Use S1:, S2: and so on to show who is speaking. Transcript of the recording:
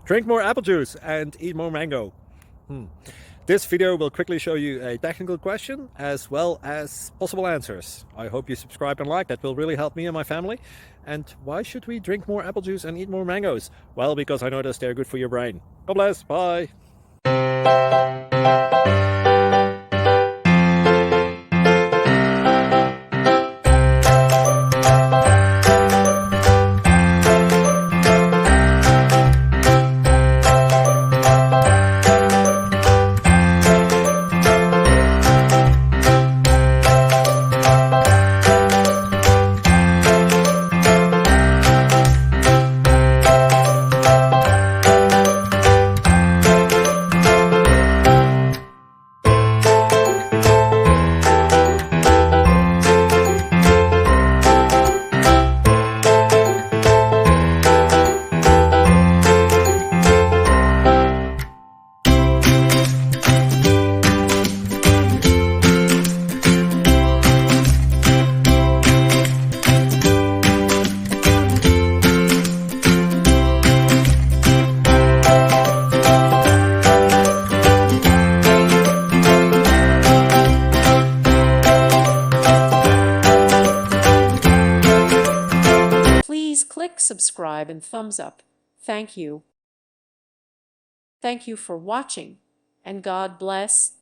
S1: Drink more apple juice and eat more mango. This video will quickly show you a technical question as well as possible answers. I hope you subscribe and like, that will really help me and my family. And why should we drink more apple juice and eat more mangoes? Well, because I noticed they're good for your brain. God bless, bye.
S2: Please click subscribe and thumbs up. Thank you. Thank you for watching, and God bless.